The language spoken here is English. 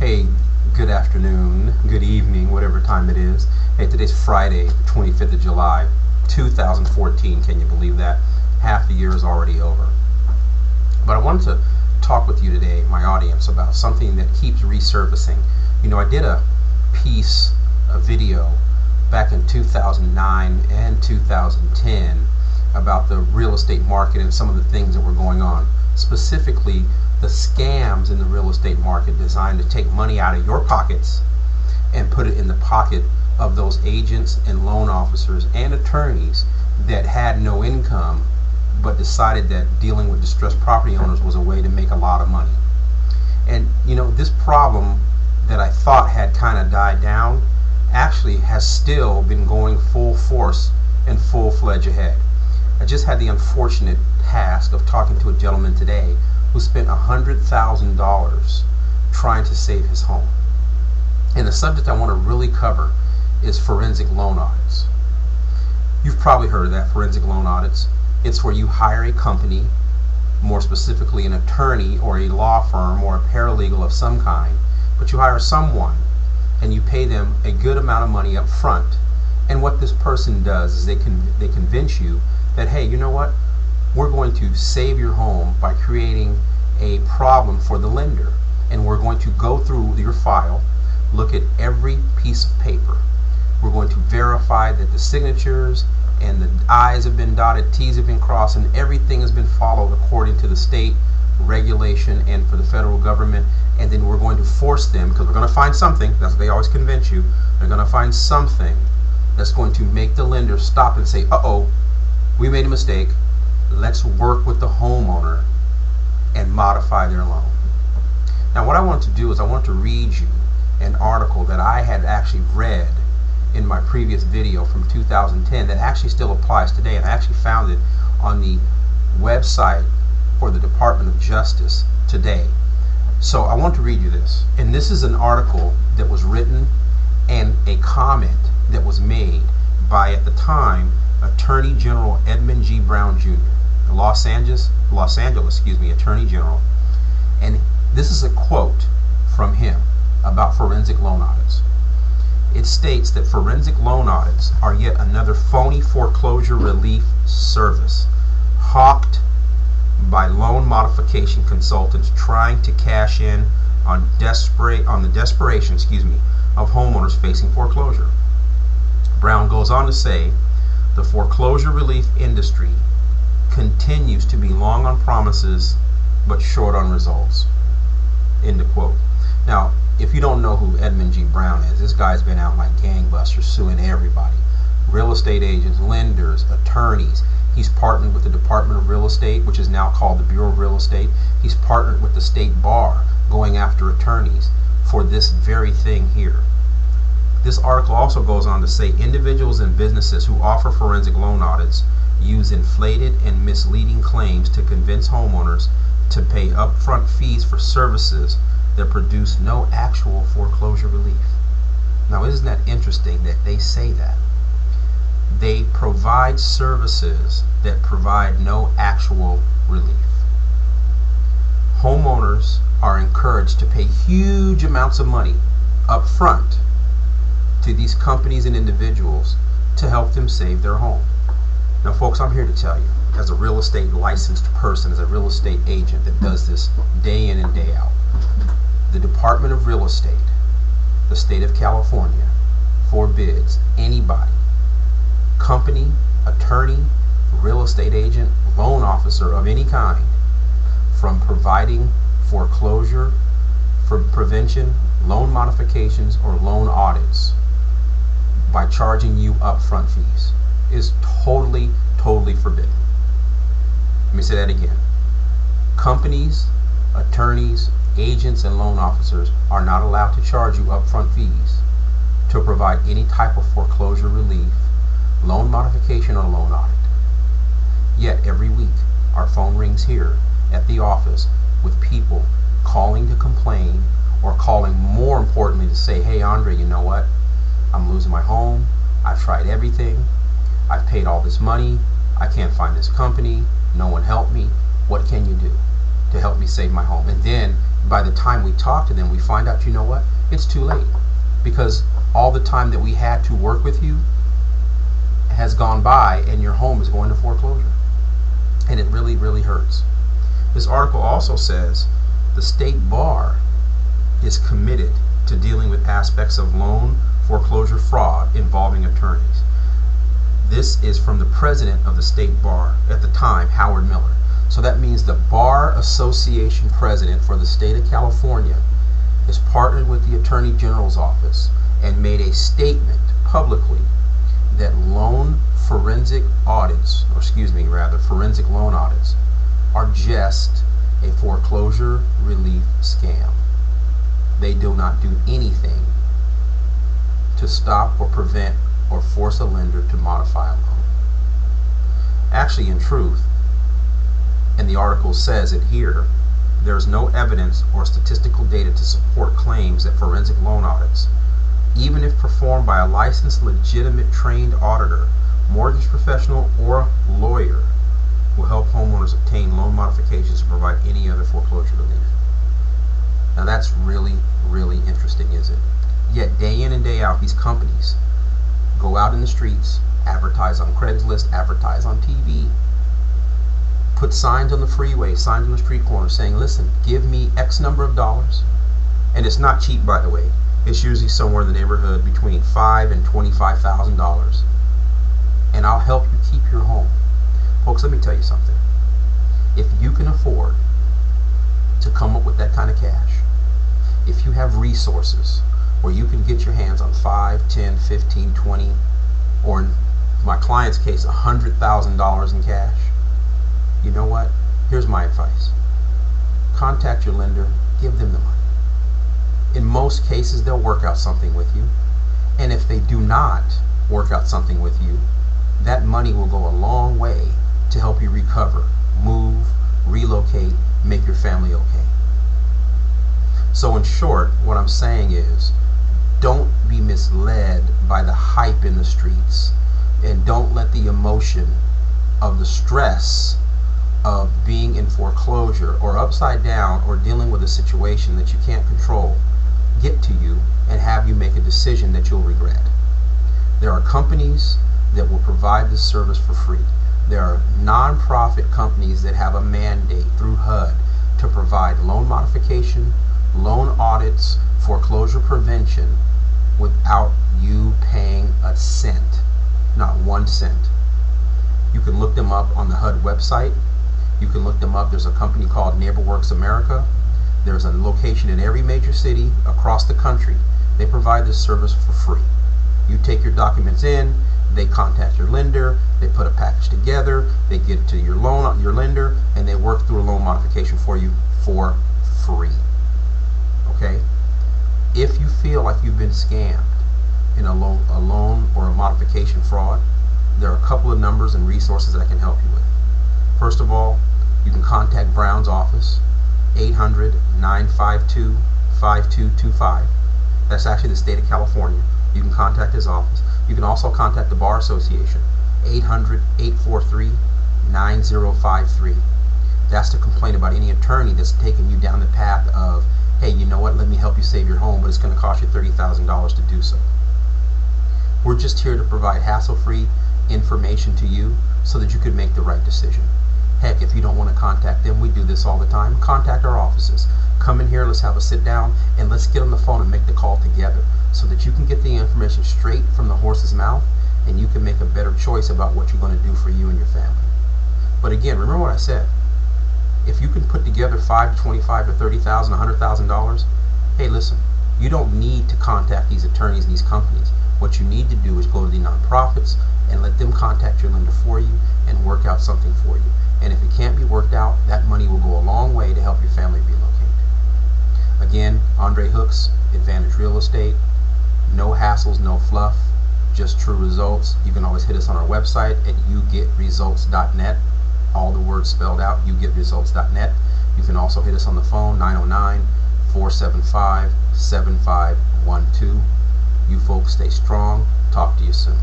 Hey, good afternoon, good evening, whatever time it is. Hey, today's Friday, 25th of July, 2014. Can you believe that? Half the year is already over. But I wanted to talk with you today, my audience, about something that keeps resurfacing. You know, I did a video back in 2009 and 2010 about the real estate market and some of the things that were going on. Specifically, the scams in the real estate market designed to take money out of your pockets and put it in the pocket of those agents and loan officers and attorneys that had no income but decided that dealing with distressed property owners was a way to make a lot of money. And you know, this problem that I thought had kind of died down actually has still been going full force and full-fledged ahead. I just had the unfortunate task of talking to a gentleman today who spent $100,000 trying to save his home. And the subject I want to really cover is forensic loan audits. You've probably heard of that, forensic loan audits. It's where you hire a company, more specifically an attorney or a law firm or a paralegal of some kind, but you hire someone and you pay them a good amount of money up front. And what this person does is they convince you that, hey, you know what? We're going to save your home by creating a problem for the lender. And we're going to go through your file, look at every piece of paper. We're going to verify that the signatures and the I's have been dotted, T's have been crossed, and everything has been followed according to the state regulation and for the federal government. And then we're going to force them, because we're going to find something, that's what they always convince you, they're going to find something that's going to make the lender stop and say, uh-oh, we made a mistake. Let's work with the homeowner and modify their loan. Now what I want to do is I want to read you an article that I had actually read in my previous video from 2010 that actually still applies today, and I actually found it on the website for the Department of Justice today. So I want to read you this, and this is an article that was written and a comment that was made by, at the time, Attorney General Edmund G. Brown Jr., Los Angeles, Attorney General. And this is a quote from him about forensic loan audits. It states that forensic loan audits are yet another phony foreclosure relief service hawked by loan modification consultants trying to cash in on the desperation of homeowners facing foreclosure. Brown goes on to say, the foreclosure relief industry continues to be long on promises but short on results. End of quote. Now, if you don't know who Edmund G. Brown is, this guy's been out like gangbusters suing everybody. Real estate agents, lenders, attorneys. He's partnered with the Department of Real Estate, which is now called the Bureau of Real Estate. He's partnered with the state bar, going after attorneys for this very thing here. This article also goes on to say individuals and businesses who offer forensic loan audits use inflated and misleading claims to convince homeowners to pay upfront fees for services that produce no actual foreclosure relief. Now, isn't that interesting that they say that? They provide services that provide no actual relief. Homeowners are encouraged to pay huge amounts of money up front to these companies and individuals to help them save their home. Now folks, I'm here to tell you, as a real estate licensed person, as a real estate agent that does this day in and day out, the Department of Real Estate, the state of California, forbids anybody, company, attorney, real estate agent, loan officer of any kind, from providing foreclosure, for prevention, loan modifications, or loan audits by charging you upfront fees. Is totally forbidden. Let me say that again. Companies, attorneys, agents, and loan officers are not allowed to charge you upfront fees to provide any type of foreclosure relief, loan modification, or loan audit. Yet every week our phone rings here at the office with people calling to complain, or calling more importantly to say, hey Andre, you know what? I'm losing my home. I've tried everything. I've paid all this money. I can't find this company. No one helped me. What can you do to help me save my home? And then by the time we talk to them, we find out, you know what? It's too late, because all the time that we had to work with you has gone by, and your home is going to foreclosure. And it really, really hurts. This article also says the state bar is committed to dealing with aspects of loan foreclosure fraud involving attorneys. This is from the president of the state bar at the time, Howard Miller. So that means the Bar Association president for the state of California is partnered with the Attorney General's office and made a statement publicly that forensic loan audits are just a foreclosure relief scam. They do not do anything to stop or prevent or force a lender to modify a loan. Actually, in truth, and the article says it here, there's no evidence or statistical data to support claims that forensic loan audits, even if performed by a licensed, legitimate, trained auditor, mortgage professional, or lawyer, will help homeowners obtain loan modifications to provide any other foreclosure relief. Now that's really, really interesting, is it? Yet day in and day out, these companies go out in the streets, advertise on Craigslist, advertise on TV, put signs on the freeway, signs on the street corner saying, listen, give me X number of dollars. And it's not cheap, by the way. It's usually somewhere in the neighborhood between $5,000 and $25,000. And I'll help you keep your home. Folks, let me tell you something. If you can afford to come up with that kind of cash, if you have resources where you can get your hands on $5, $10, $15, $20, or in my client's case, $100,000 in cash, you know what? Here's my advice. Contact your lender, give them the money. In most cases, they'll work out something with you. And if they do not work out something with you, that money will go a long way to help you recover, move, relocate, make your family okay. So in short, what I'm saying is, don't be misled by the hype in the streets, and don't let the emotion of the stress of being in foreclosure or upside down or dealing with a situation that you can't control get to you and have you make a decision that you'll regret. There are companies that will provide this service for free. There are non-profit companies that have a mandate through HUD to provide loan modification, loan audits, foreclosure prevention without you paying a cent, not 1 cent. You can look them up on the HUD website. You can look them up. There's a company called NeighborWorks America. There's a location in every major city across the country. They provide this service for free. You take your documents in, they contact your lender, they put a package together, they get it to your lender, and they work through a loan modification for you for free. Okay? If you feel like you've been scammed in a loan or a modification fraud, there are a couple of numbers and resources that I can help you with. First of all, you can contact Brown's office, 800-952-5225. That's actually the state of California. You can contact his office. You can also contact the Bar Association, 800-843-9053. That's to complain about any attorney that's taking you down the path of, hey, you know what, let me help you save your home, but it's going to cost you $30,000 to do so. We're just here to provide hassle-free information to you so that you can make the right decision. Heck, if you don't want to contact them, we do this all the time. Contact our offices. Come in here, let's have a sit down, and let's get on the phone and make the call together so that you can get the information straight from the horse's mouth and you can make a better choice about what you're going to do for you and your family. But again, remember what I said. If you can put together $5,000 to $25,000 to $30,000, $100,000, hey, listen, you don't need to contact these attorneys and these companies. What you need to do is go to the nonprofits and let them contact your lender for you and work out something for you. And if it can't be worked out, that money will go a long way to help your family relocate. Again, Andre Hooks, Advantage Real Estate. No hassles, no fluff, just true results. You can always hit us on our website at yougetresults.net. All the words spelled out, yougetresults.net. You can also hit us on the phone, 909-475-7512. You folks stay strong. Talk to you soon.